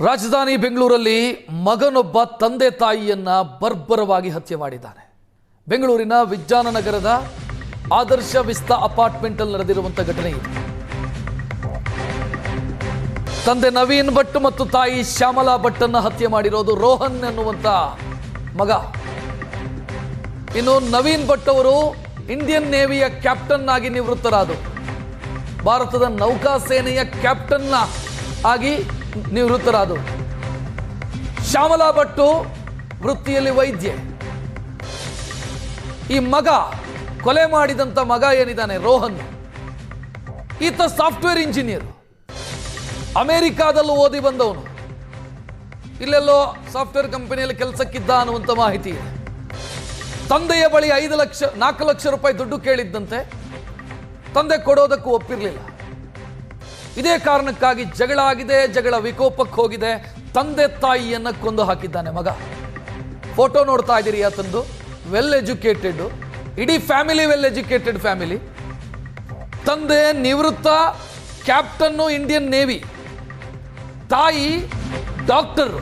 ರಾಜಧಾನಿ ಬೆಂಗಳೂರಲ್ಲಿ ಮಗನೊಬ್ಬ ತಂದೆ ತಾಯಿಯನ್ನ ಬರ್ಬರವಾಗಿ ಹತ್ಯೆ ಮಾಡಿದ್ದಾನೆ. ಬೆಂಗಳೂರಿನ ವಿಜ್ಞಾನನಗರದ ಆದರ್ಶ ವಿಸ್ತಾ ಅಪಾರ್ಟ್ಮೆಂಟ್ ಅಲ್ಲಿ ನಡೆದಿರುವಂತ ಘಟನೆ ಇದು. ತಂದೆ ನವೀನ್ ಭಟ್ ಮತ್ತು ತಾಯಿ ಶ್ಯಾಮಲಾ ಭಟ್ ಅನ್ನ ಹತ್ಯೆ ಮಾಡಿರೋದು ರೋಹನ್ ಎನ್ನುವಂತ ಮಗ. ಇನ್ನು ನವೀನ್ ಭಟ್ ಅವರು ಇಂಡಿಯನ್ ನೇವಿಯ ಕ್ಯಾಪ್ಟನ್ ಆಗಿ ನಿವೃತ್ತರಾದರು. ಭಾರತದ ನೌಕಾಸೇನೆಯ ಕ್ಯಾಪ್ಟನ್ ಆಗಿ ನಿವೃತ್ತರಾದರು. ಶ್ಯಾಮಲಾ ಭಟ್ಟು ವೃತ್ತಿಯಲ್ಲಿ ವೈದ್ಯೆ. ಈ ಮಗ, ಕೊಲೆ ಮಾಡಿದಂತ ಮಗ ಏನಿದ್ದಾನೆ ರೋಹನ್, ಈತ ಸಾಫ್ಟ್ವೇರ್ ಇಂಜಿನಿಯರ್. ಅಮೆರಿಕಾದಲ್ಲೂ ಓದಿ ಬಂದವನು. ಇಲ್ಲೆಲ್ಲೋ ಸಾಫ್ಟ್ವೇರ್ ಕಂಪನಿಯಲ್ಲಿ ಕೆಲಸಕ್ಕಿದ್ದ ಅನ್ನುವಂಥ ಮಾಹಿತಿ ಇದೆ. ತಂದೆಯ ಬಳಿ 4 ಲಕ್ಷ ರೂಪಾಯಿ ದುಡ್ಡು ಕೇಳಿದ್ದಂತೆ. ತಂದೆ ಕೊಡೋದಕ್ಕೂ ಒಪ್ಪಿರಲಿಲ್ಲ. ಇದೇ ಕಾರಣಕ್ಕಾಗಿ ಜಗಳ ಆಗಿದೆ. ಜಗಳ ವಿಕೋಪಕ್ಕೆ ಹೋಗಿದೆ. ತಂದೆ ತಾಯಿಯನ್ನ ಕೊಂದು ಹಾಕಿದ್ದಾನೆ ಮಗ. ಫೋಟೋ ನೋಡ್ತಾ ಇದ್ದೀರಿ ಆತಂದು. ವೆಲ್ ಎಜುಕೇಟೆಡ್, ಇಡೀ ಫ್ಯಾಮಿಲಿ ವೆಲ್ ಎಜುಕೇಟೆಡ್ ಫ್ಯಾಮಿಲಿ. ತಂದೆ ನಿವೃತ್ತ ಕ್ಯಾಪ್ಟನ್ನು ಇಂಡಿಯನ್ ನೇವಿ, ತಾಯಿ ಡಾಕ್ಟರ್.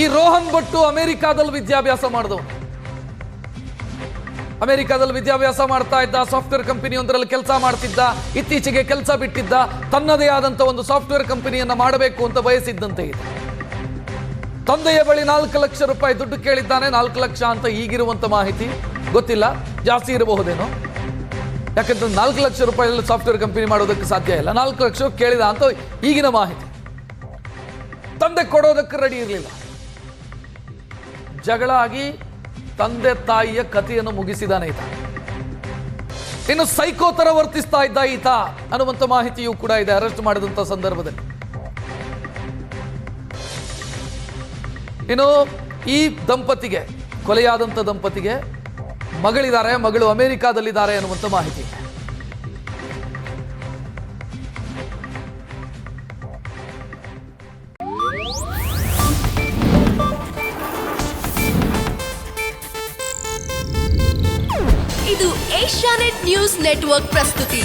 ಈ ರೋಹನ್ ಭಟ್ಟು ಅಮೆರಿಕಾದಲ್ಲಿ ವಿದ್ಯಾಭ್ಯಾಸ ಮಾಡಿದವನು. ಅಮೆರಿಕಾದಲ್ಲಿ ವಿದ್ಯಾಭ್ಯಾಸ ಮಾಡ್ತಾ ಇದ್ದ. ಸಾಫ್ಟ್ವೇರ್ ಕಂಪನಿ ಒಂದರಲ್ಲಿ ಕೆಲಸ ಮಾಡ್ತಿದ್ದ. ಇತ್ತೀಚೆಗೆ ಕೆಲಸ ಬಿಟ್ಟಿದ್ದ. ತನ್ನದೇ ಆದಂತ ಒಂದು ಸಾಫ್ಟ್ವೇರ್ ಕಂಪನಿಯನ್ನ ಮಾಡಬೇಕು ಅಂತ ಬಯಸಿದ್ದಂತೆ ಇದೆ. ತಂದೆಯ ಬಳಿ 4 ಲಕ್ಷ ರೂಪಾಯಿ ದುಡ್ಡು ಕೇಳಿದ್ದಾನೆ. 4 ಲಕ್ಷ ಅಂತ ಈಗಿರುವಂತ ಮಾಹಿತಿ ಗೊತ್ತಿಲ್ಲ, ಜಾಸ್ತಿ ಇರಬಹುದೇನೋ. ಯಾಕಂದ್ರೆ 4 ಲಕ್ಷ ರೂಪಾಯಿ ಸಾಫ್ಟ್ವೇರ್ ಕಂಪನಿ ಮಾಡೋದಕ್ಕೆ ಸಾಧ್ಯ ಇಲ್ಲ. 4 ಲಕ್ಷ ಕೇಳಿದ ಅಂತ ಈಗಿನ ಮಾಹಿತಿ. ತಂದೆ ಕೊಡೋದಕ್ಕೆ ರೆಡಿ ಇರಲಿಲ್ಲ. ಜಗಳ ಆಗಿ ತಂದೆ ತಾಯಿಯ ಕಥೆಯನ್ನು ಮುಗಿಸಿದಾನೆ ಈತ. ಇನ್ನು ಸೈಕೋ ತರ ವರ್ತಿಸ್ತಾ ಇದ್ದ ಈತ ಅನ್ನುವಂಥ ಮಾಹಿತಿಯೂ ಕೂಡ ಇದೆ ಅರೆಸ್ಟ್ ಮಾಡಿದಂಥ ಸಂದರ್ಭದಲ್ಲಿ. ಇನ್ನು ಈ ದಂಪತಿಗೆ, ಕೊಲೆಯಾದಂಥ ದಂಪತಿಗೆ ಮಗಳಿದ್ದಾರೆ. ಮಗಳು ಅಮೆರಿಕಾದಲ್ಲಿದ್ದಾರೆ ಅನ್ನುವಂಥ ಮಾಹಿತಿ ಇದೆ. ಇದು ಏಷ್ಯಾನೆಟ್ ನ್ಯೂಸ್ ನೆಟ್ವರ್ಕ್ ಪ್ರಸ್ತುತಿ.